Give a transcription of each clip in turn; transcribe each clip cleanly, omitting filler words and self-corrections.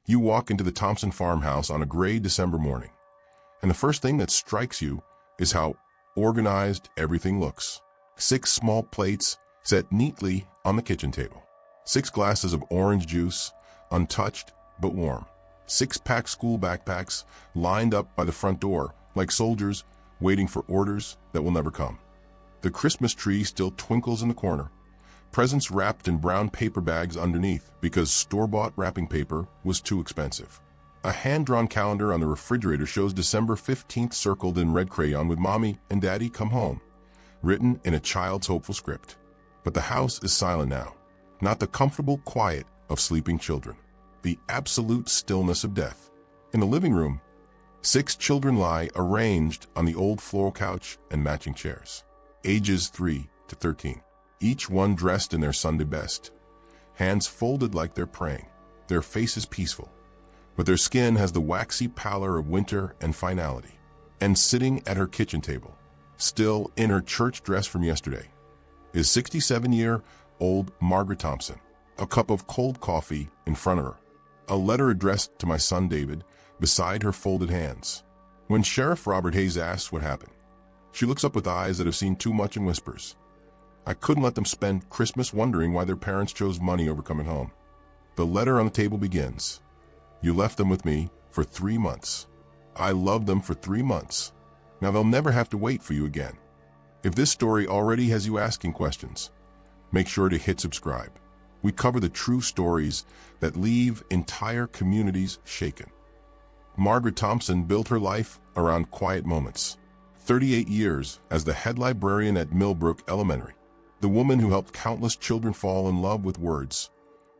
You walk into the Thompson farmhouse on a gray December morning, and the first thing that strikes you is how organized everything looks. 6 small plates set neatly on the kitchen table. 6 glasses of orange juice, untouched but warm. 6 packed school backpacks lined up by the front door like soldiers waiting for orders that will never come. The Christmas tree still twinkles in the corner. Presents wrapped in brown paper bags underneath because store-bought wrapping paper was too expensive. A hand-drawn calendar on the refrigerator shows December 15th circled in red crayon with Mommy and Daddy come home, written in a child's hopeful script. But the house is silent now. Not the comfortable quiet of sleeping children. The absolute stillness of death. In the living room, 6 children lie arranged on the old floral couch and matching chairs. Ages 3 to 13. Each one dressed in their Sunday best. Hands folded like they're praying. Their faces peaceful. But their skin has the waxy pallor of winter and finality. And sitting at her kitchen table, still in her church dress from yesterday, is 67-year-old Margaret Thompson. A cup of cold coffee in front of her. A letter addressed to my son David beside her folded hands. When Sheriff Robert Hayes asks what happened, she looks up with eyes that have seen too much and whispers, "I couldn't let them spend Christmas wondering why their parents chose money over coming home." The letter on the table begins, "You left them with me for 3 months. I loved them for 3 months. Now they'll never have to wait for you again." If this story already has you asking questions, make sure to hit subscribe. We cover the true stories that leave entire communities shaken. Margaret Thompson built her life around quiet moments. 38 years as the head librarian at Millbrook Elementary. The woman who helped countless children fall in love with words.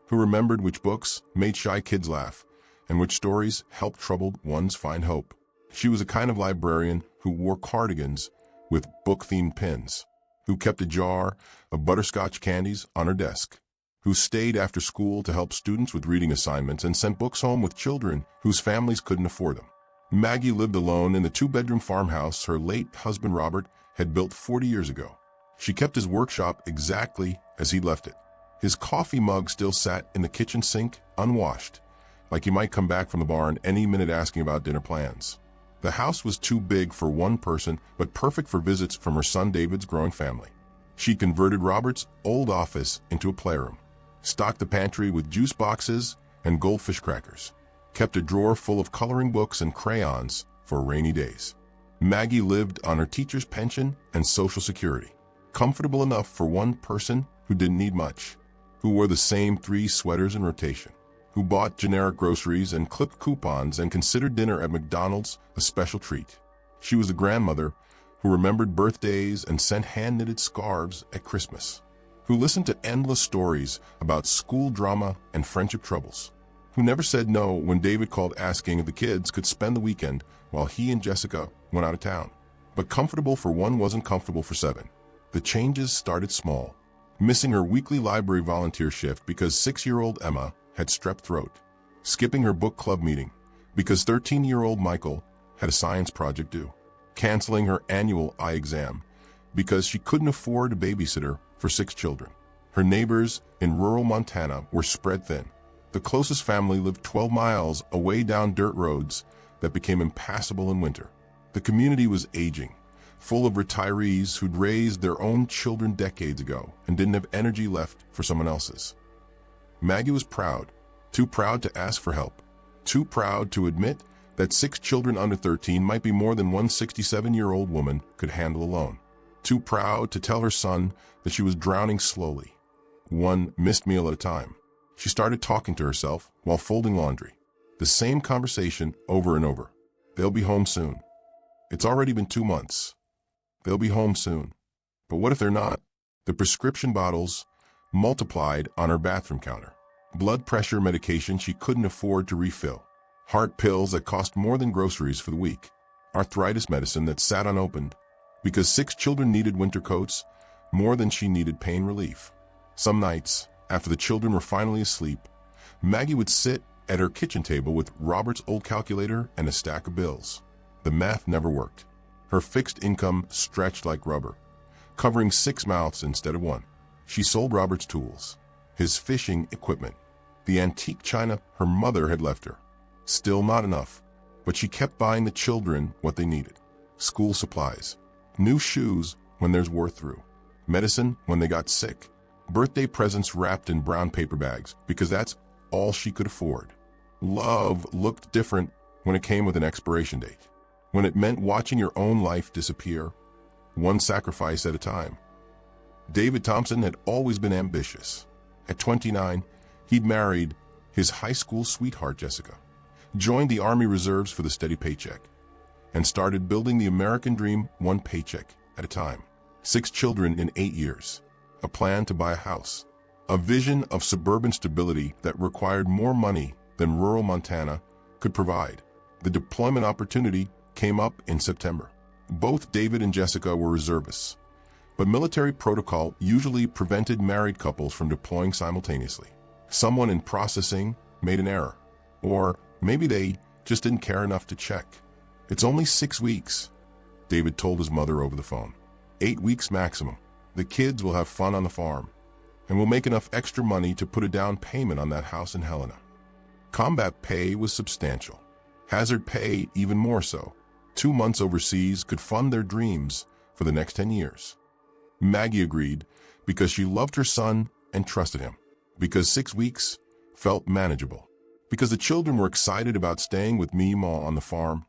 Who remembered which books made shy kids laugh and which stories helped troubled ones find hope. She was a kind of librarian who wore cardigans with book-themed pins. Who kept a jar of butterscotch candies on her desk. Who stayed after school to help students with reading assignments and sent books home with children whose families couldn't afford them. Maggie lived alone in the 2-bedroom farmhouse her late husband Robert had built 40 years ago. She kept his workshop exactly as he left it. His coffee mug still sat in the kitchen sink, unwashed, like he might come back from the barn any minute asking about dinner plans. The house was too big for one person, but perfect for visits from her son David's growing family. She converted Robert's old office into a playroom. Stocked the pantry with juice boxes and goldfish crackers. Kept a drawer full of coloring books and crayons for rainy days. Maggie lived on her teacher's pension and Social Security. Comfortable enough for one person who didn't need much. Who wore the same 3 sweaters in rotation. Who bought generic groceries and clipped coupons and considered dinner at McDonald's a special treat. She was a grandmother who remembered birthdays and sent hand-knitted scarves at Christmas. Who listened to endless stories about school drama and friendship troubles. Who never said no when David called asking if the kids could spend the weekend while he and Jessica went out of town. But comfortable for one wasn't comfortable for 7. The changes started small. Missing her weekly library volunteer shift because 6-year-old Emma had strep throat. Skipping her book club meeting because 13-year-old Michael had a science project due. Canceling her annual eye exam because she couldn't afford a babysitter for 6 children. Her neighbors in rural Montana were spread thin. The closest family lived 12 miles away down dirt roads that became impassable in winter. The community was aging, full of retirees who'd raised their own children decades ago and didn't have energy left for someone else's. Maggie was proud, too proud to ask for help, too proud to admit that 6 children under 13 might be more than one 67-year-old woman could handle alone. Too proud to tell her son that she was drowning slowly, one missed meal at a time. She started talking to herself while folding laundry. The same conversation over and over. They'll be home soon. It's already been 2 months. They'll be home soon. But what if they're not? The prescription bottles multiplied on her bathroom counter. Blood pressure medication she couldn't afford to refill. Heart pills that cost more than groceries for the week. Arthritis medicine that sat unopened because 6 children needed winter coats more than she needed pain relief. Some nights, after the children were finally asleep, Maggie would sit at her kitchen table with Robert's old calculator and a stack of bills. The math never worked. Her fixed income stretched like rubber, covering 6 mouths instead of 1. She sold Robert's tools, his fishing equipment, the antique china her mother had left her. Still not enough, but she kept buying the children what they needed. School supplies, new shoes when theirs wore through, medicine when they got sick, birthday presents wrapped in brown paper bags because that's all she could afford. Love looked different when it came with an expiration date, when it meant watching your own life disappear, one sacrifice at a time. David Thompson had always been ambitious. At 29, he'd married his high school sweetheart Jessica, joined the Army Reserves for the steady paycheck, and started building the American dream one paycheck at a time. 6 children in 8 years, a plan to buy a house, a vision of suburban stability that required more money than rural Montana could provide. The deployment opportunity came up in September. Both David and Jessica were reservists, but military protocol usually prevented married couples from deploying simultaneously. Someone in processing made an error, or maybe they just didn't care enough to check. "It's only 6 weeks," David told his mother over the phone. 8 weeks maximum. The kids will have fun on the farm, and we'll make enough extra money to put a down payment on that house in Helena. Combat pay was substantial. Hazard pay even more so. 2 months overseas could fund their dreams for the next 10 years. Maggie agreed because she loved her son and trusted him, because 6 weeks felt manageable, because the children were excited about staying with Meemaw on the farm,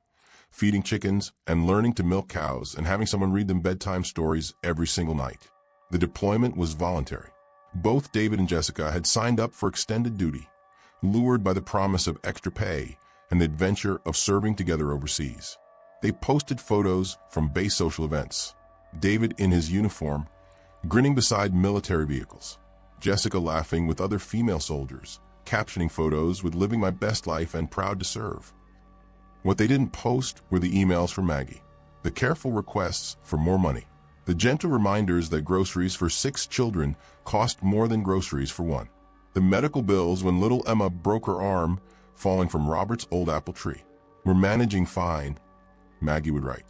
feeding chickens and learning to milk cows and having someone read them bedtime stories every single night. The deployment was voluntary. Both David and Jessica had signed up for extended duty, lured by the promise of extra pay and the adventure of serving together overseas. They posted photos from base social events. David in his uniform, grinning beside military vehicles. Jessica laughing with other female soldiers, captioning photos with "living my best life and proud to serve." What they didn't post were the emails from Maggie, the careful requests for more money, the gentle reminders that groceries for 6 children cost more than groceries for 1, the medical bills when little Emma broke her arm falling from Robert's old apple tree. "We're managing fine," Maggie would write.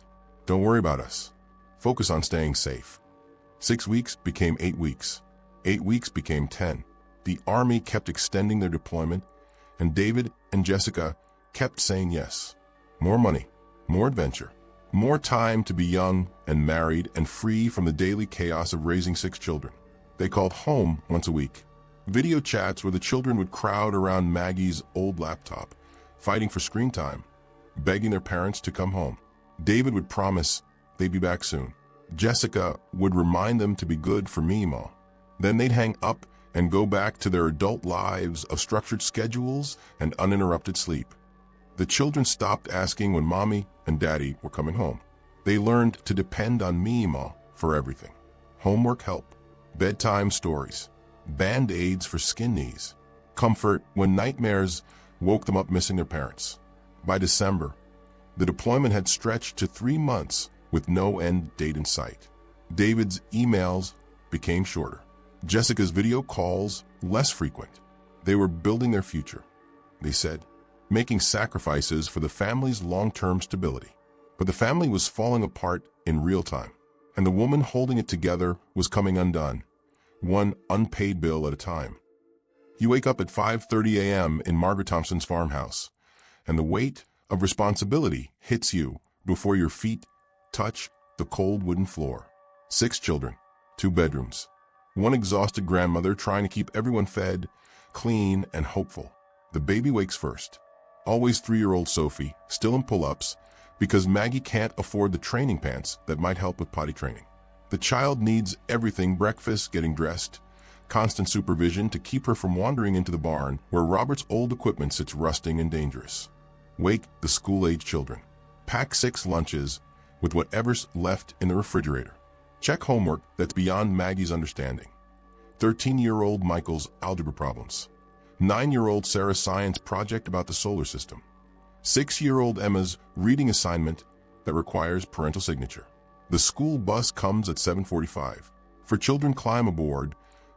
"Don't worry about us. Focus on staying safe." 6 weeks became 8 weeks. 8 weeks became 10. The Army kept extending their deployment, and David and Jessica kept saying yes. More money, more adventure, more time to be young and married and free from the daily chaos of raising 6 children. They called home once a week. Video chats where the children would crowd around Maggie's old laptop, fighting for screen time, begging their parents to come home. David would promise they'd be back soon. Jessica would remind them to be good for Meemaw. Then they'd hang up and go back to their adult lives of structured schedules and uninterrupted sleep. The children stopped asking when Mommy and Daddy were coming home. They learned to depend on Meemaw for everything. Homework help, bedtime stories, Band-Aids for skin knees, comfort when nightmares woke them up missing their parents. By December, the deployment had stretched to 3 months with no end date in sight. David's emails became shorter. Jessica's video calls less frequent. They were building their future, they said, making sacrifices for the family's long-term stability. But the family was falling apart in real time, and the woman holding it together was coming undone, one unpaid bill at a time. You wake up at 5:30 a.m. in Margaret Thompson's farmhouse, and the weight of responsibility hits you before your feet touch the cold wooden floor. 6 children, 2 bedrooms, one exhausted grandmother trying to keep everyone fed, clean, and hopeful. The baby wakes first. Always 3-year-old Sophie, still in pull-ups, because Maggie can't afford the training pants that might help with potty training. The child needs everything: breakfast, getting dressed, constant supervision to keep her from wandering into the barn where Robert's old equipment sits rusting and dangerous. Wake the school-age children. Pack 6 lunches with whatever's left in the refrigerator. Check homework that's beyond Maggie's understanding. 13-year-old Michael's algebra problems. 9-year-old Sarah's science project about the solar system. 6-year-old Emma's reading assignment that requires parental signature. The school bus comes at 7:45. For children climb aboard,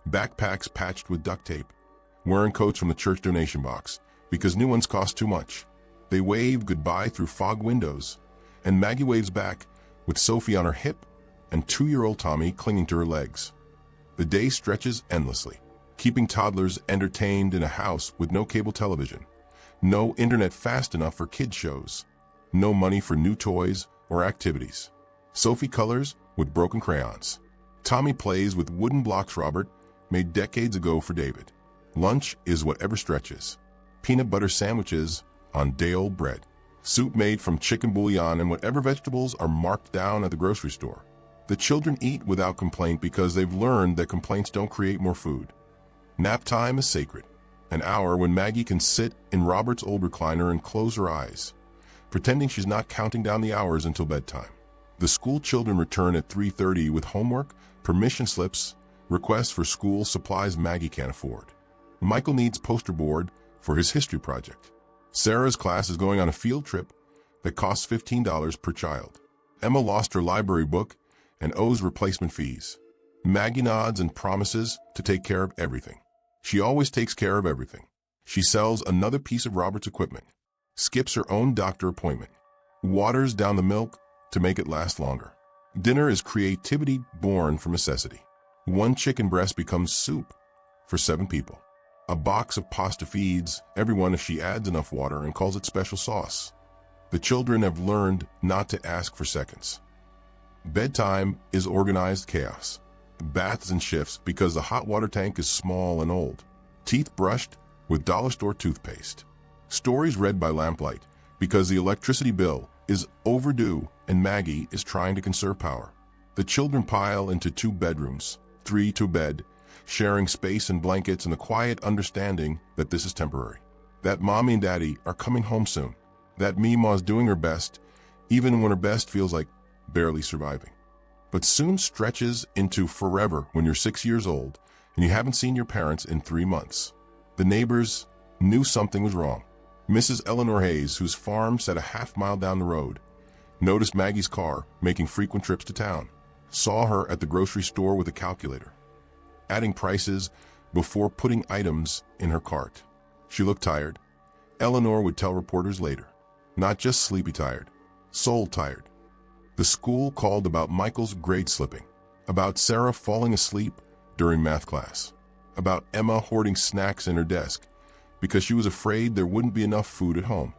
backpacks patched with duct tape, wearing coats from the church donation box because new ones cost too much. They wave goodbye through fog windows, and Maggie waves back with Sophie on her hip and 2-year-old Tommy clinging to her legs. The day stretches endlessly. keeping toddlers entertained in a house with no cable television, no internet fast enough for kids shows, no money for new toys or activities. Sophie colors with broken crayons. Tommy plays with wooden blocks Robert made decades ago for David. Lunch is whatever stretches. Peanut butter sandwiches on day-old bread. Soup made from chicken bouillon and whatever vegetables are marked down at the grocery store. The children eat without complaint because they've learned that complaints don't create more food. Nap time is sacred. An hour when Maggie can sit in Robert's old recliner and close her eyes, pretending she's not counting down the hours until bedtime. The school children return at 3:30 with homework, permission slips, requests for school supplies Maggie can't afford. Michael needs poster board for his history project. Sarah's class is going on a field trip that costs $15 per child. Emma lost her library book and owes replacement fees. Maggie nods and promises to take care of everything. She always takes care of everything. She sells another piece of Robert's equipment, skips her own doctor appointment, waters down the milk to make it last longer. Dinner is creativity born from necessity. One chicken breast becomes soup for 7 people. A box of pasta feeds everyone if she adds enough water and calls it special sauce. The children have learned not to ask for seconds. Bedtime is organized chaos. Baths and shifts because the hot water tank is small and old. Teeth brushed with dollar store toothpaste. Stories read by lamplight because the electricity bill is overdue and Maggie is trying to conserve power. The children pile into 2 bedrooms, 3 to bed, sharing space and blankets and the quiet understanding that this is temporary. That mommy and daddy are coming home soon. That Mima's doing her best, even when her best feels like barely surviving. But soon stretches into forever when you're 6 years old and you haven't seen your parents in 3 months. The neighbors knew something was wrong. Mrs. Eleanor Hayes, whose farm sat a half-mile down the road, noticed Maggie's car making frequent trips to town, saw her at the grocery store with a calculator, adding prices before putting items in her cart. She looked tired. Eleanor would tell reporters later. Not just sleepy tired, soul tired. The school called about Michael's grade slipping, about Sarah falling asleep during math class, about Emma hoarding snacks in her desk because she was afraid there wouldn't be enough food at home.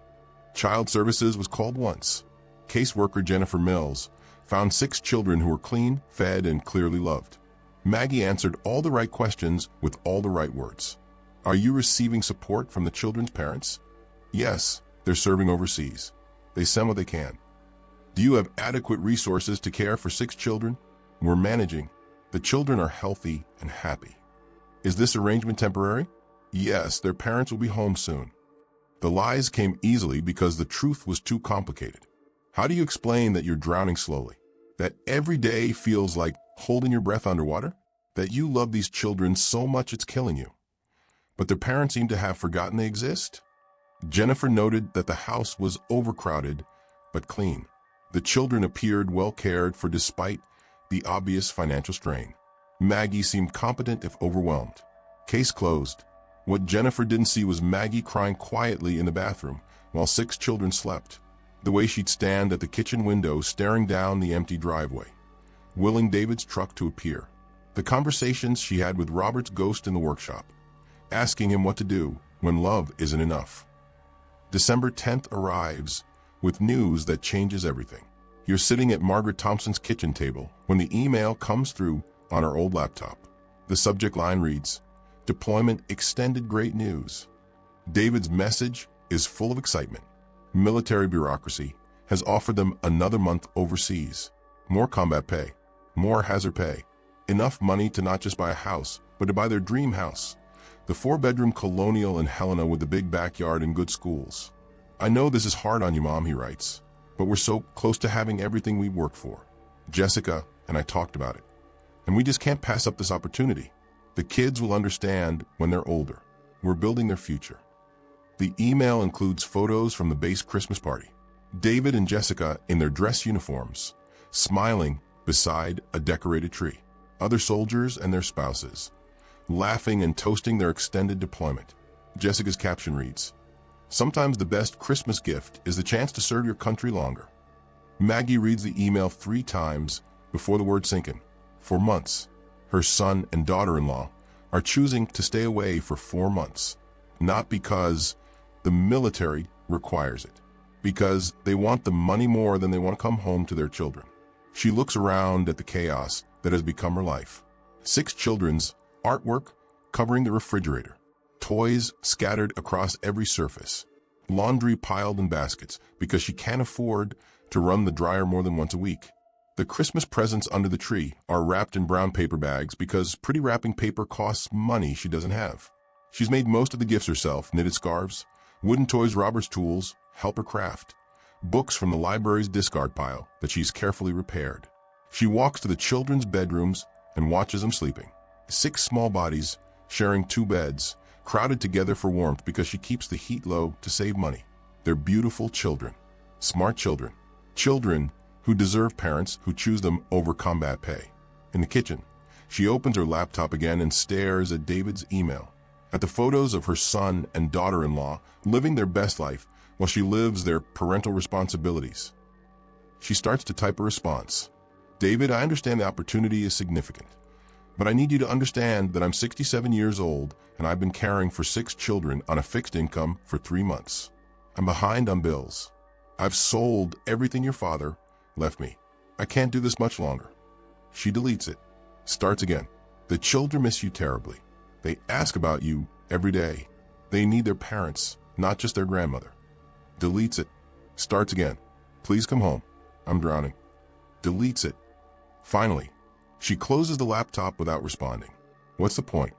Child Services was called once. Caseworker Jennifer Mills found 6 children who were clean, fed, and clearly loved. Maggie answered all the right questions with all the right words. Are you receiving support from the children's parents? Yes, they're serving overseas. They send what they can. Do you have adequate resources to care for 6 children? We're managing. The children are healthy and happy. Is this arrangement temporary? Yes, their parents will be home soon. The lies came easily because the truth was too complicated. How do you explain that you're drowning slowly? That every day feels like holding your breath underwater? That you love these children so much it's killing you? But their parents seem to have forgotten they exist? Jennifer noted that the house was overcrowded but clean. The children appeared well cared for despite the obvious financial strain. Maggie seemed competent if overwhelmed. Case closed. What Jennifer didn't see was Maggie crying quietly in the bathroom while 6 children slept. The way she'd stand at the kitchen window staring down the empty driveway, willing David's truck to appear. The conversations she had with Robert's ghost in the workshop, asking him what to do when love isn't enough. December 10th arrives with news that changes everything. You're sitting at Margaret Thompson's kitchen table when the email comes through on her old laptop. The subject line reads, "Deployment extended, great news." David's message is full of excitement. Military bureaucracy has offered them another month overseas. More combat pay, more hazard pay, enough money to not just buy a house, but to buy their dream house. The 4-bedroom colonial in Helena with the big backyard and good schools. I know this is hard on you, Mom, he writes, but we're so close to having everything we worked for. Jessica and I talked about it, and we just can't pass up this opportunity. The kids will understand when they're older. We're building their future. The email includes photos from the base Christmas party. David and Jessica in their dress uniforms, smiling beside a decorated tree. Other soldiers and their spouses, laughing and toasting their extended deployment. Jessica's caption reads, "Sometimes the best Christmas gift is the chance to serve your country longer." Maggie reads the email 3 times before the words sink in. For months, her son and daughter-in-law are choosing to stay away for 4 months. Not because the military requires it, because they want the money more than they want to come home to their children. She looks around at the chaos that has become her life. 6 children's artwork covering the refrigerator, toys scattered across every surface, laundry piled in baskets because she can't afford to run the dryer more than once a week. The Christmas presents under the tree are wrapped in brown paper bags because pretty wrapping paper costs money she doesn't have. She's made most of the gifts herself: knitted scarves, wooden toys, Robert's tools, help her craft, books from the library's discard pile that she's carefully repaired. She walks to the children's bedrooms and watches them sleeping. 6 small bodies sharing 2 beds, crowded together for warmth because she keeps the heat low to save money. They're beautiful children, smart children, children who deserve parents who choose them over combat pay. In the kitchen, she opens her laptop again and stares at David's email, at the photos of her son and daughter-in-law living their best life while she lives their parental responsibilities. She starts to type a response. David, I understand the opportunity is significant, but I need you to understand that I'm 67 years old and I've been caring for 6 children on a fixed income for 3 months. I'm behind on bills. I've sold everything your father left me. I can't do this much longer. She deletes it. Starts again. The children miss you terribly. They ask about you every day. They need their parents, not just their grandmother. Deletes it. Starts again. Please come home. I'm drowning. Deletes it. Finally, she closes the laptop without responding. What's the point?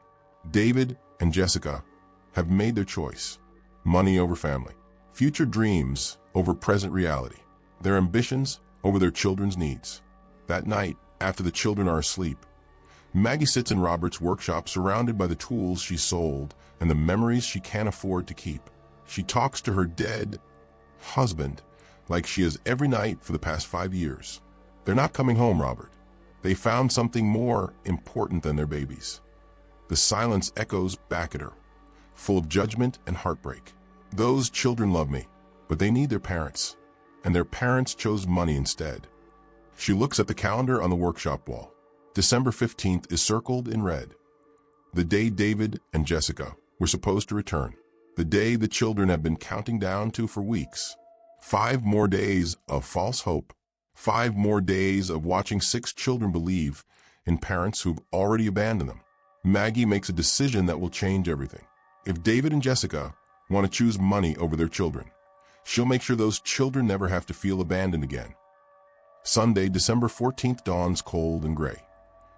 David and Jessica have made their choice. Money over family. Future dreams over present reality. Their ambitions over their children's needs. That night, after the children are asleep, Maggie sits in Robert's workshop surrounded by the tools she sold and the memories she can't afford to keep. She talks to her dead husband like she has every night for the past 5 years. They're not coming home, Robert. They found something more important than their babies. The silence echoes back at her, full of judgment and heartbreak. Those children love me, but they need their parents, and their parents chose money instead. She looks at the calendar on the workshop wall. December 15th is circled in red. The day David and Jessica were supposed to return. The day the children have been counting down to for weeks. 5 more days of false hope. 5 more days of watching 6 children believe in parents who've already abandoned them. Maggie makes a decision that will change everything. If David and Jessica want to choose money over their children, she'll make sure those children never have to feel abandoned again. Sunday, December 14th dawns cold and gray,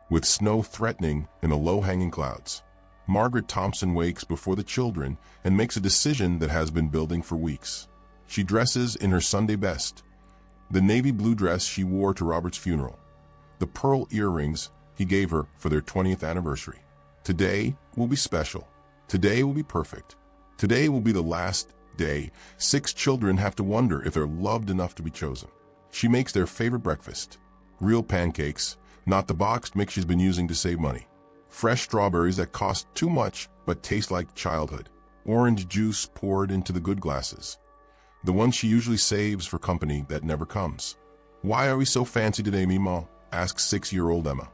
with snow threatening in the low-hanging clouds. Margaret Thompson wakes before the children and makes a decision that has been building for weeks. She dresses in her Sunday best, the navy blue dress she wore to Robert's funeral, the pearl earrings he gave her for their 20th anniversary. Today will be special. Today will be perfect. Today will be the last day 6 children have to wonder if they're loved enough to be chosen. She makes their favorite breakfast, real pancakes, not the boxed mix she's been using to save money. Fresh strawberries that cost too much but taste like childhood. Orange juice poured into the good glasses, the one she usually saves for company that never comes. Why are we so fancy today, Mima? Asks 6-year-old Emma,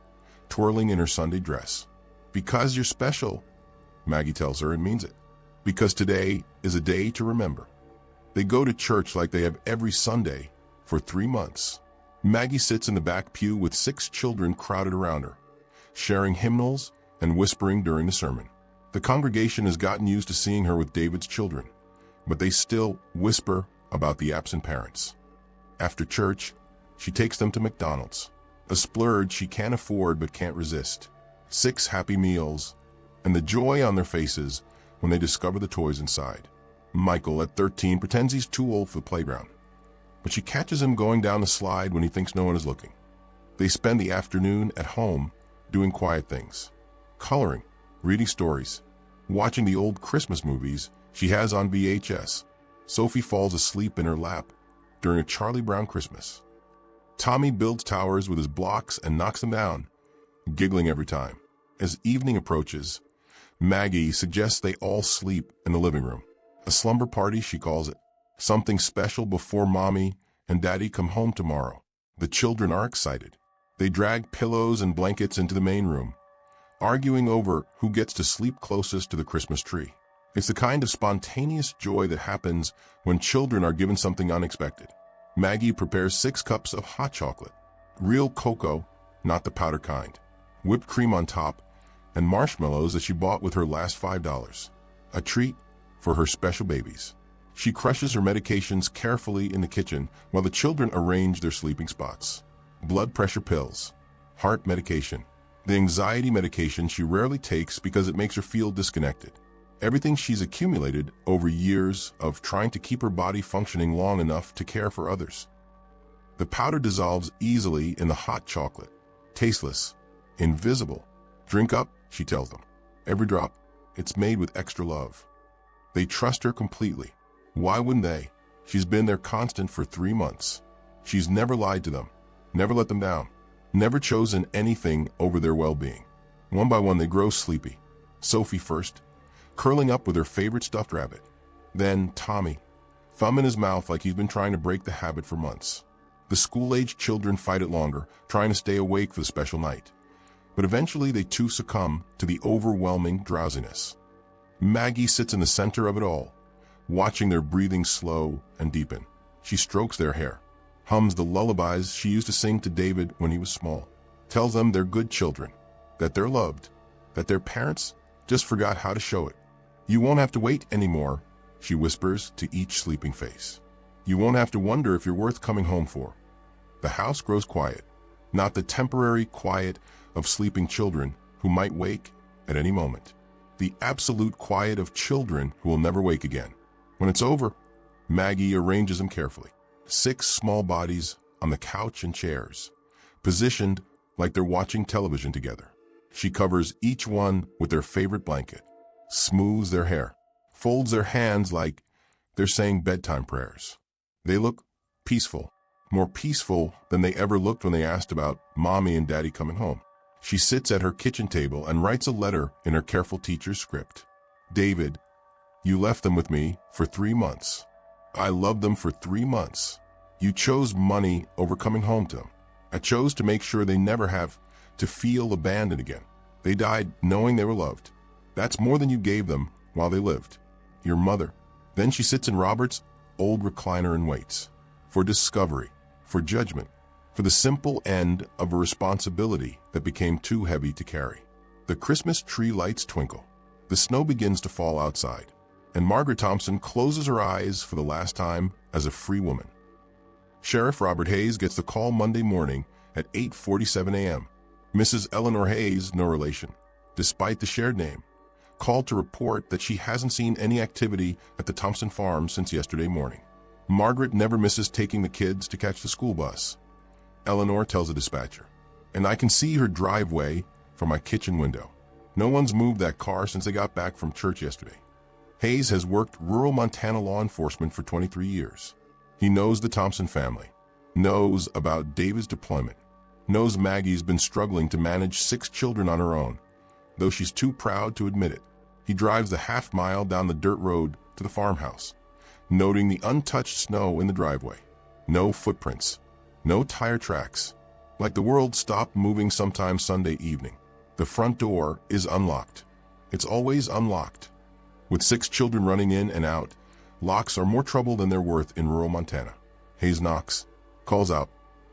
twirling in her Sunday dress. Because you're special, Maggie tells her, and means it. Because today is a day to remember. They go to church like they have every Sunday for 3 months. Maggie sits in the back pew with 6 children crowded around her, sharing hymnals and whispering during the sermon. The congregation has gotten used to seeing her with David's children, but they still whisper about the absent parents. After church, she takes them to McDonald's, a splurge she can't afford but can't resist. 6 happy meals, and the joy on their faces when they discover the toys inside. Michael, at 13, pretends he's too old for the playground, but she catches him going down the slide when he thinks no one is looking. They spend the afternoon at home doing quiet things, coloring, reading stories, watching the old Christmas movies she has on VHS. Sophie falls asleep in her lap during a Charlie Brown Christmas. Tommy builds towers with his blocks and knocks them down, giggling every time. As evening approaches, Maggie suggests they all sleep in the living room. A slumber party, she calls it. Something special before Mommy and Daddy come home tomorrow. The children are excited. They drag pillows and blankets into the main room, arguing over who gets to sleep closest to the Christmas tree. It's the kind of spontaneous joy that happens when children are given something unexpected. Maggie prepares 6 cups of hot chocolate, real cocoa, not the powder kind, whipped cream on top, and marshmallows that she bought with her last $5. A treat for her special babies. She crushes her medications carefully in the kitchen while the children arrange their sleeping spots. Blood pressure pills, heart medication, the anxiety medication she rarely takes because it makes her feel disconnected. Everything she's accumulated over years of trying to keep her body functioning long enough to care for others. The powder dissolves easily in the hot chocolate. Tasteless, invisible. Drink up, she tells them. Every drop, it's made with extra love. They trust her completely. Why wouldn't they? She's been their constant for 3 months. She's never lied to them, never let them down, never chosen anything over their well-being. One by one, they grow sleepy. Sophie first, curling up with her favorite stuffed rabbit. Then Tommy, thumb in his mouth like he's been trying to break the habit for months. The school-aged children fight it longer, trying to stay awake for the special night. But eventually they too succumb to the overwhelming drowsiness. Maggie sits in the center of it all, watching their breathing slow and deepen. She strokes their hair, hums the lullabies she used to sing to David when he was small, tells them they're good children, that they're loved, that their parents just forgot how to show it. You won't have to wait anymore, she whispers to each sleeping face. You won't have to wonder if you're worth coming home for. The house grows quiet, not the temporary quiet of sleeping children who might wake at any moment. The absolute quiet of children who will never wake again. When it's over, Maggie arranges them carefully. 6 small bodies on the couch and chairs, positioned like they're watching television together. She covers each one with their favorite blanket, smooths their hair, folds their hands like they're saying bedtime prayers. They look peaceful, more peaceful than they ever looked when they asked about Mommy and Daddy coming home. She sits at her kitchen table and writes a letter in her careful teacher's script. David, you left them with me for 3 months. I loved them for 3 months. You chose money over coming home to them. I chose to make sure they never have to feel abandoned again. They died knowing they were loved. That's more than you gave them while they lived. Your mother. Then she sits in Robert's old recliner and waits. For discovery, for judgment, for the simple end of a responsibility that became too heavy to carry. The Christmas tree lights twinkle. The snow begins to fall outside, and Margaret Thompson closes her eyes for the last time as a free woman. Sheriff Robert Hayes gets the call Monday morning at 8:47 a.m. Mrs. Eleanor Hayes, no relation, despite the shared name, called to report that she hasn't seen any activity at the Thompson farm since yesterday morning. Margaret never misses taking the kids to catch the school bus. Eleanor tells the dispatcher, and I can see her driveway from my kitchen window. No one's moved that car since they got back from church yesterday. Hayes has worked rural Montana law enforcement for 23 years. He knows the Thompson family, knows about David's deployment, knows Maggie's been struggling to manage 6 children on her own, though she's too proud to admit it. He drives the half-mile down the dirt road to the farmhouse, noting the untouched snow in the driveway. No footprints, no tire tracks, like the world stopped moving sometime Sunday evening. The front door is unlocked. It's always unlocked. With 6 children running in and out, locks are more trouble than they're worth in rural Montana. Hayes knocks, calls out.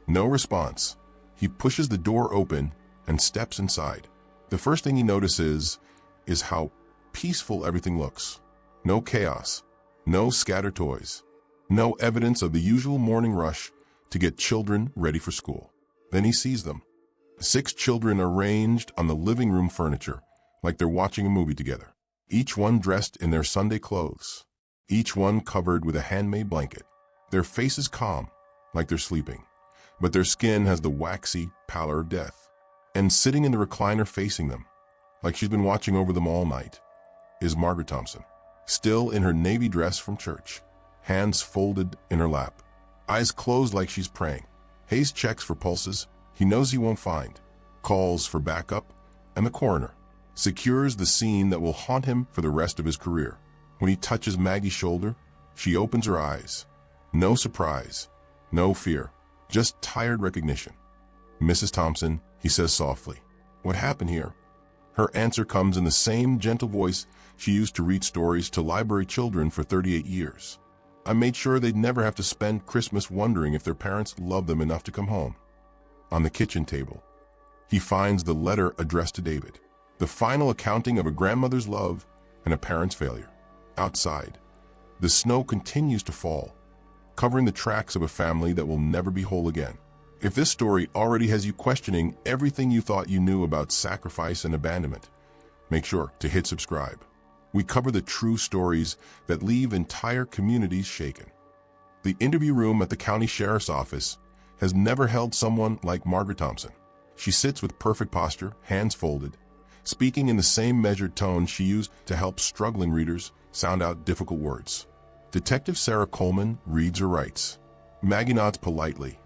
No response. He pushes the door open and steps inside. The first thing he notices is how peaceful everything looks. No chaos, no scattered toys, no evidence of the usual morning rush to get children ready for school. Then he sees them. 6 children arranged on the living room furniture like they're watching a movie together. Each one dressed in their Sunday clothes. Each one covered with a handmade blanket. Their faces calm, like they're sleeping, but their skin has the waxy pallor of death. And sitting in the recliner facing them, like she's been watching over them all night, is Margaret Thompson, still in her navy dress from church, hands folded in her lap, eyes closed like she's praying. Hayes checks for pulses he knows he won't find, calls for backup, and the coroner secures the scene that will haunt him for the rest of his career. When he touches Maggie's shoulder, she opens her eyes. No surprise, no fear, just tired recognition. Mrs. Thompson, he says softly, what happened here? Her answer comes in the same gentle voice she used to read stories to library children for 38 years. I made sure they'd never have to spend Christmas wondering if their parents loved them enough to come home. On the kitchen table, he finds the letter addressed to David, the final accounting of a grandmother's love and a parent's failure. Outside, the snow continues to fall, covering the tracks of a family that will never be whole again. If this story already has you questioning everything you thought you knew about sacrifice and abandonment, make sure to hit subscribe. We cover the true stories that leave entire communities shaken. The interview room at the county sheriff's office has never held someone like Margaret Thompson. She sits with perfect posture, hands folded, speaking in the same measured tone she used to help struggling readers sound out difficult words. Detective Sarah Coleman reads or writes. Maggie nods politely,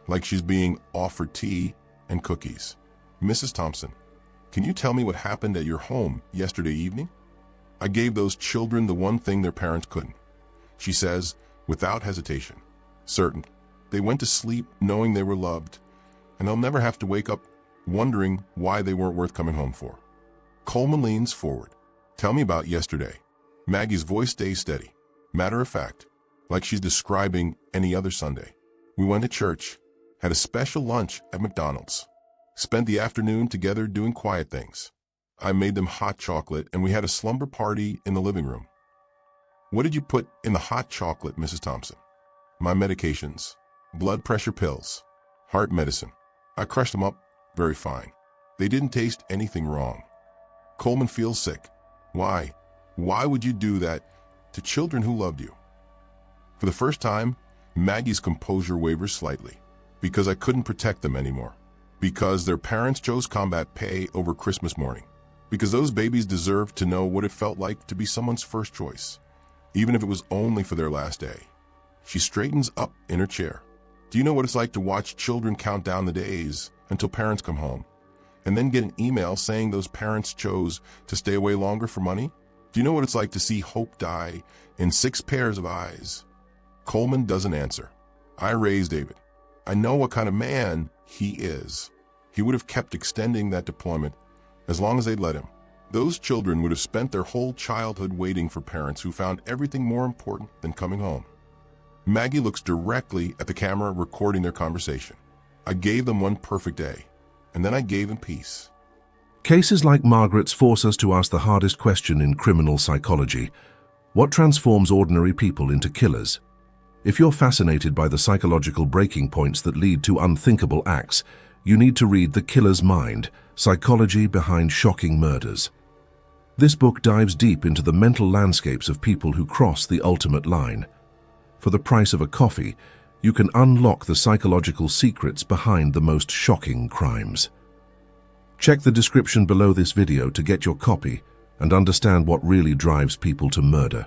like she's being offered tea and cookies. Mrs. Thompson, can you tell me what happened at your home yesterday evening? I gave those children the one thing their parents couldn't, she says without hesitation. Certain, they went to sleep knowing they were loved, and they'll never have to wake up wondering why they weren't worth coming home for. Coleman leans forward. Tell me about yesterday. Maggie's voice stays steady, matter of fact, like she's describing any other Sunday. We went to church, had a special lunch at McDonald's, spent the afternoon together doing quiet things. I made them hot chocolate and we had a slumber party in the living room. What did you put in the hot chocolate, Mrs. Thompson? My medications, blood pressure pills, heart medicine. I crushed them up very fine. They didn't taste anything wrong. Coleman feels sick. Why? Why would you do that to children who loved you? For the first time, Maggie's composure wavers slightly. Because I couldn't protect them anymore. Because their parents chose combat pay over Christmas morning. Because those babies deserved to know what it felt like to be someone's first choice, even if it was only for their last day. She straightens up in her chair. Do you know what it's like to watch children count down the days until parents come home, and then get an email saying those parents chose to stay away longer for money? Do you know what it's like to see hope die in 6 pairs of eyes? Coleman doesn't answer. I raised David. I know what kind of man he is. He would have kept extending that deployment as long as they'd let him. Those children would have spent their whole childhood waiting for parents who found everything more important than coming home. Maggie looks directly at the camera recording their conversation. I gave them one perfect day, and then I gave them peace. Cases like Margaret's force us to ask the hardest question in criminal psychology. What transforms ordinary people into killers? If you're fascinated by the psychological breaking points that lead to unthinkable acts, you need to read The Killer's Mind, Psychology Behind Shocking Murders. This book dives deep into the mental landscapes of people who cross the ultimate line. For the price of a coffee, you can unlock the psychological secrets behind the most shocking crimes. Check the description below this video to get your copy and understand what really drives people to murder.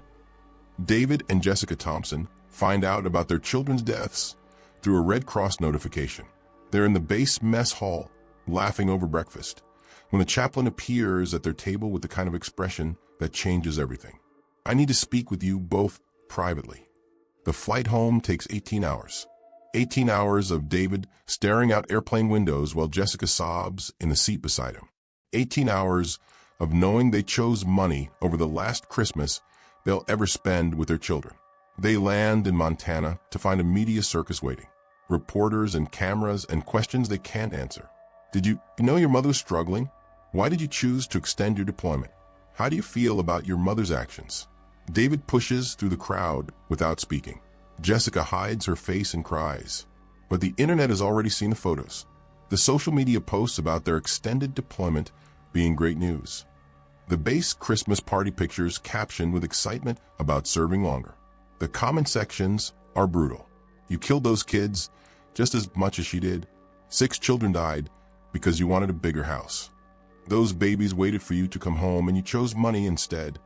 David and Jessica Thompson find out about their children's deaths through a Red Cross notification. They're in the base mess hall, laughing over breakfast, when the chaplain appears at their table with the kind of expression that changes everything. I need to speak with you both privately. The flight home takes 18 hours. 18 hours of David staring out airplane windows while Jessica sobs in the seat beside him. 18 hours of knowing they chose money over the last Christmas they'll ever spend with their children. They land in Montana to find a media circus waiting. Reporters and cameras and questions they can't answer. Did you know your mother was struggling? Why did you choose to extend your deployment? How do you feel about your mother's actions? David pushes through the crowd without speaking. Jessica hides her face and cries. But the internet has already seen the photos. The social media posts about their extended deployment being great news. The base Christmas party pictures captioned with excitement about serving longer. The comment sections are brutal. You killed those kids just as much as she did. 6 children died because you wanted a bigger house. Those babies waited for you to come home and you chose money instead.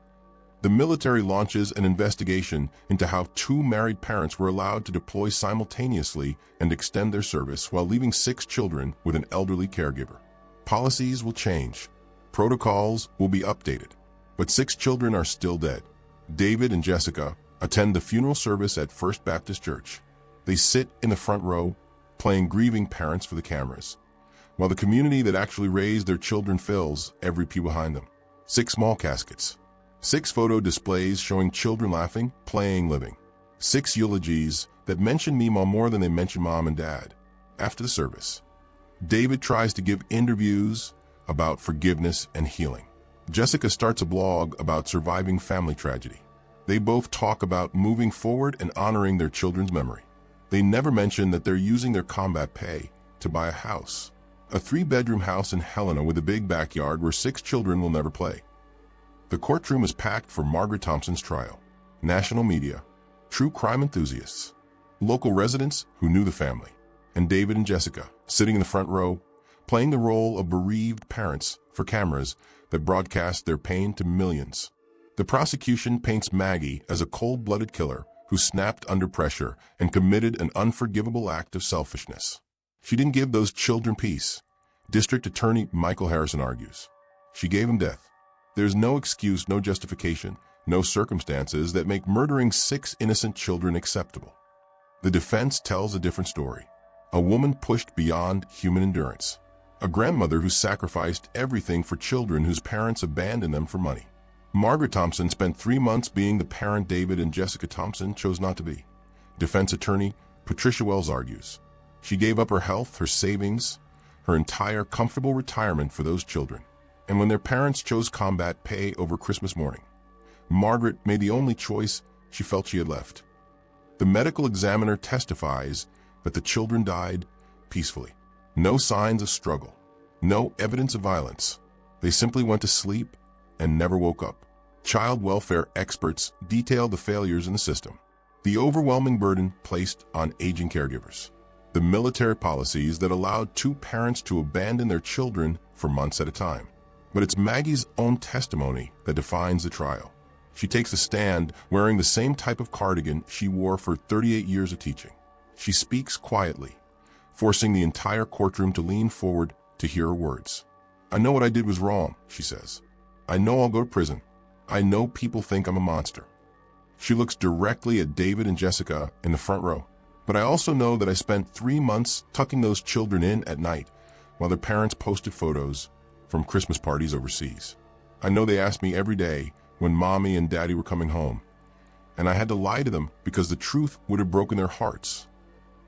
The military launches an investigation into how 2 married parents were allowed to deploy simultaneously and extend their service while leaving 6 children with an elderly caregiver. Policies will change. Protocols will be updated. But 6 children are still dead. David and Jessica attend the funeral service at First Baptist Church. They sit in the front row, playing grieving parents for the cameras. while the community that actually raised their children fills every pew behind them. 6 small caskets. 6 photo displays showing children laughing, playing, living. 6 eulogies that mention me more than they mention mom and dad. After the service, David tries to give interviews about forgiveness and healing. Jessica starts a blog about surviving family tragedy. They both talk about moving forward and honoring their children's memory. They never mention that they're using their combat pay to buy a house. A 3-bedroom house in Helena with a big backyard where 6 children will never play. The courtroom is packed for Margaret Thompson's trial. National media, true crime enthusiasts, local residents who knew the family, and David and Jessica sitting in the front row, playing the role of bereaved parents for cameras that broadcast their pain to millions. The prosecution paints Maggie as a cold-blooded killer who snapped under pressure and committed an unforgivable act of selfishness. She didn't give those children peace. District Attorney Michael Harrison argues. She gave them death. There's no excuse, no justification, no circumstances that make murdering 6 innocent children acceptable. The defense tells a different story. A woman pushed beyond human endurance. A grandmother who sacrificed everything for children whose parents abandoned them for money. Margaret Thompson spent 3 months being the parent David and Jessica Thompson chose not to be. Defense attorney Patricia Wells argues. She gave up her health, her savings, her entire comfortable retirement for those children. And when their parents chose combat pay over Christmas morning, Margaret made the only choice she felt she had left. The medical examiner testifies that the children died peacefully. No signs of struggle, no evidence of violence. They simply went to sleep and never woke up. Child welfare experts detailed the failures in the system, the overwhelming burden placed on aging caregivers, the military policies that allowed 2 parents to abandon their children for months at a time. But it's Maggie's own testimony that defines the trial. She takes a stand wearing the same type of cardigan she wore for 38 years of teaching. She speaks quietly, forcing the entire courtroom to lean forward to hear her words. I know what I did was wrong, she says. I know I'll go to prison. I know people think I'm a monster. She looks directly at David and Jessica in the front row. But I also know that I spent 3 months tucking those children in at night while their parents posted photos from Christmas parties overseas. I know they asked me every day when mommy and daddy were coming home, and I had to lie to them because the truth would have broken their hearts.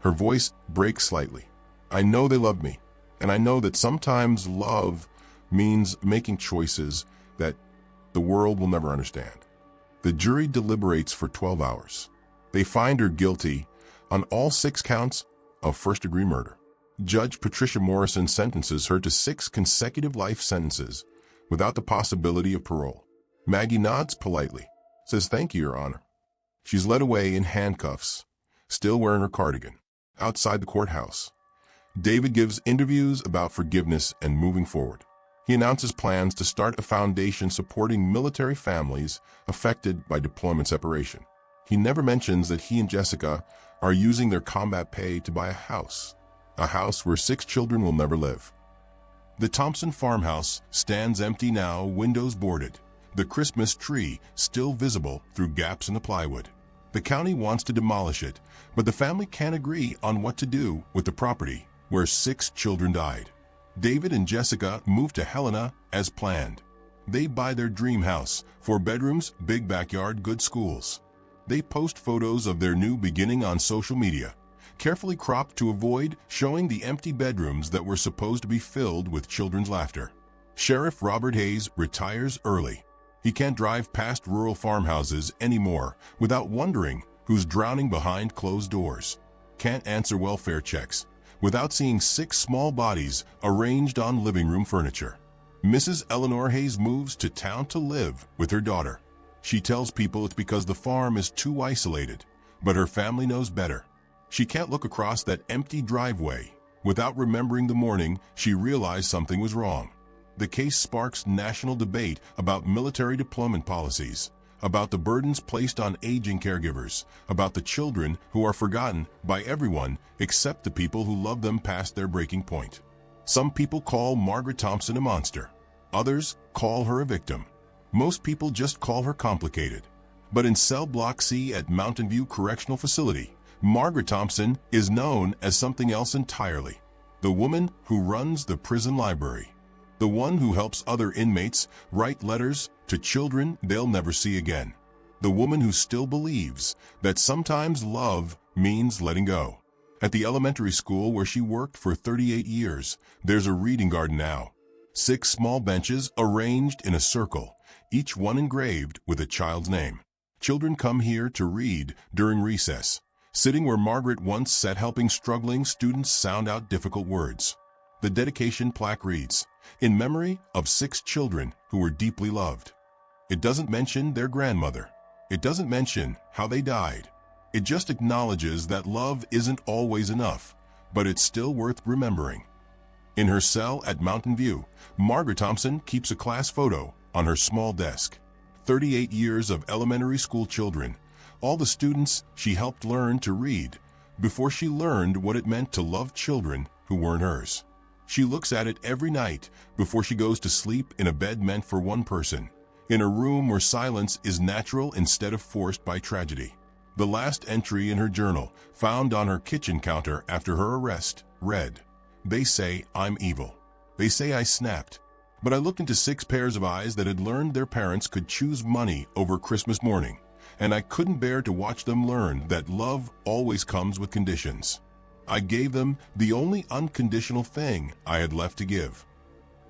Her voice breaks slightly. I know they love me, and I know that sometimes love means making choices that the world will never understand. The jury deliberates for 12 hours. They find her guilty on all 6 counts of first-degree murder. Judge Patricia Morrison sentences her to 6 consecutive life sentences without the possibility of parole. Maggie nods politely, says, "Thank you, Your Honor." She's led away in handcuffs, still wearing her cardigan, outside the courthouse. David gives interviews about forgiveness and moving forward. He announces plans to start a foundation supporting military families affected by deployment separation. He never mentions that he and Jessica are using their combat pay to buy a house where 6 children will never live. The Thompson farmhouse stands empty now, windows boarded, the Christmas tree still visible through gaps in the plywood. The county wants to demolish it, but the family can't agree on what to do with the property where 6 children died. David and Jessica move to Helena as planned. They buy their dream house, 4 bedrooms, big backyard, good schools. They post photos of their new beginning on social media, carefully cropped to avoid showing the empty bedrooms that were supposed to be filled with children's laughter. Sheriff Robert Hayes retires early. He can't drive past rural farmhouses anymore without wondering who's drowning behind closed doors. Can't answer welfare checks without seeing 6 small bodies arranged on living room furniture. Mrs. Eleanor Hayes moves to town to live with her daughter. She tells people it's because the farm is too isolated, but her family knows better. She can't look across that empty driveway without remembering the morning she realized something was wrong. The case sparks national debate about military deployment policies, about the burdens placed on aging caregivers, about the children who are forgotten by everyone except the people who love them past their breaking point. Some people call Margaret Thompson a monster. Others call her a victim. Most people just call her complicated. But in Cell Block C at Mountain View Correctional Facility, Margaret Thompson is known as something else entirely. The woman who runs the prison library. The one who helps other inmates write letters to children they'll never see again. The woman who still believes that sometimes love means letting go. At the elementary school where she worked for 38 years, there's a reading garden now. 6 small benches arranged in a circle, each one engraved with a child's name. Children come here to read during recess, sitting where Margaret once sat helping struggling students sound out difficult words. The dedication plaque reads, "In memory of 6 children who were deeply loved." It doesn't mention their grandmother. It doesn't mention how they died. It just acknowledges that love isn't always enough, but it's still worth remembering. In her cell at Mountain View, Margaret Thompson keeps a class photo on her small desk. 38 years of elementary school children, all the students she helped learn to read before she learned what it meant to love children who weren't hers. She looks at it every night before she goes to sleep in a bed meant for one person, in a room where silence is natural instead of forced by tragedy. The last entry in her journal, found on her kitchen counter after her arrest, read, "They say I'm evil. They say I snapped. But I looked into 6 pairs of eyes that had learned their parents could choose money over Christmas morning, and I couldn't bear to watch them learn that love always comes with conditions. I gave them the only unconditional thing I had left to give."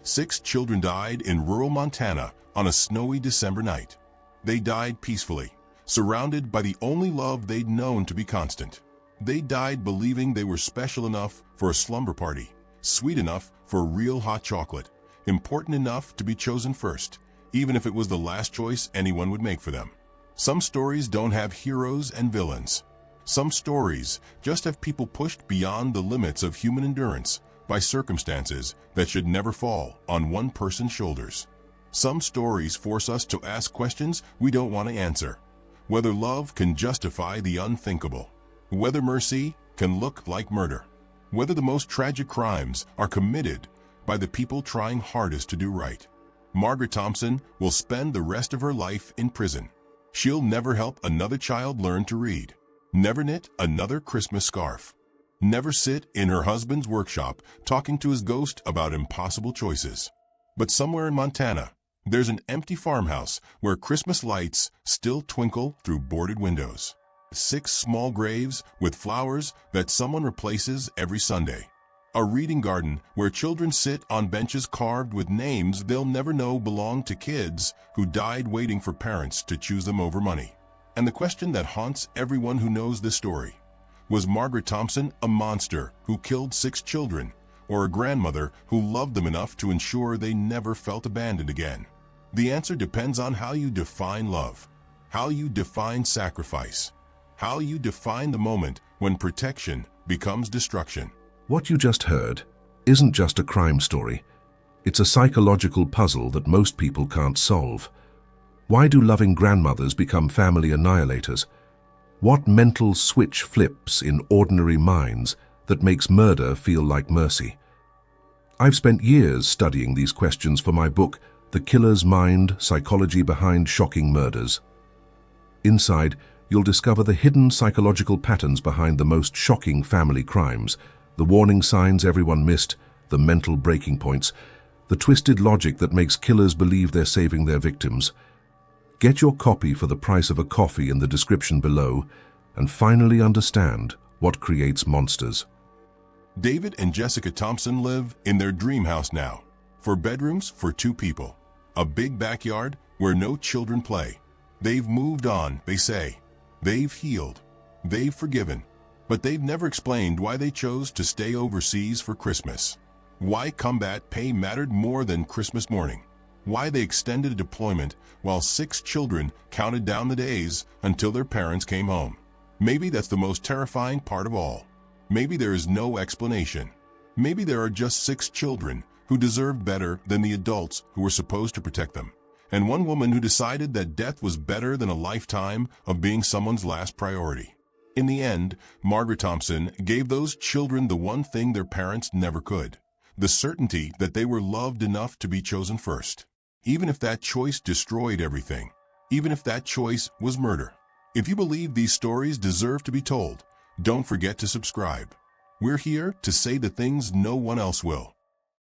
6 children died in rural Montana on a snowy December night. They died peacefully, surrounded by the only love they'd known to be constant. They died believing they were special enough for a slumber party, sweet enough for real hot chocolate, important enough to be chosen first, even if it was the last choice anyone would make for them. Some stories don't have heroes and villains. Some stories just have people pushed beyond the limits of human endurance by circumstances that should never fall on one person's shoulders. Some stories force us to ask questions we don't want to answer. Whether love can justify the unthinkable. Whether mercy can look like murder. Whether the most tragic crimes are committed by the people trying hardest to do right. Margaret Thompson will spend the rest of her life in prison. She'll never help another child learn to read. Never knit another Christmas scarf. Never sit in her husband's workshop talking to his ghost about impossible choices. But somewhere in Montana, there's an empty farmhouse where Christmas lights still twinkle through boarded windows. 6 small graves with flowers that someone replaces every Sunday. A reading garden where children sit on benches carved with names they'll never know belong to kids who died waiting for parents to choose them over money. And the question that haunts everyone who knows this story: was Margaret Thompson a monster who killed 6 children, or a grandmother who loved them enough to ensure they never felt abandoned again? The answer depends on how you define love, how you define sacrifice, how you define the moment when protection becomes destruction. What you just heard isn't just a crime story. It's a psychological puzzle that most people can't solve. Why do loving grandmothers become family annihilators? What mental switch flips in ordinary minds that makes murder feel like mercy? I've spent years studying these questions for my book, The Killer's Mind: Psychology Behind Shocking Murders. Inside, you'll discover the hidden psychological patterns behind the most shocking family crimes, the warning signs everyone missed, the mental breaking points, the twisted logic that makes killers believe they're saving their victims. Get your copy for the price of a coffee in the description below and finally understand what creates monsters. David and Jessica Thompson live in their dream house now. 4 bedrooms for 2 people. A big backyard where no children play. They've moved on, they say. They've healed. They've forgiven. But they've never explained why they chose to stay overseas for Christmas. Why combat pay mattered more than Christmas morning. Why they extended a deployment while 6 children counted down the days until their parents came home. Maybe that's the most terrifying part of all. Maybe there is no explanation. Maybe there are just 6 children who deserved better than the adults who were supposed to protect them, and one woman who decided that death was better than a lifetime of being someone's last priority. In the end, Margaret Thompson gave those children the one thing their parents never could: the certainty that they were loved enough to be chosen first. Even if that choice destroyed everything, even if that choice was murder. If you believe these stories deserve to be told, don't forget to subscribe. We're here to say the things no one else will.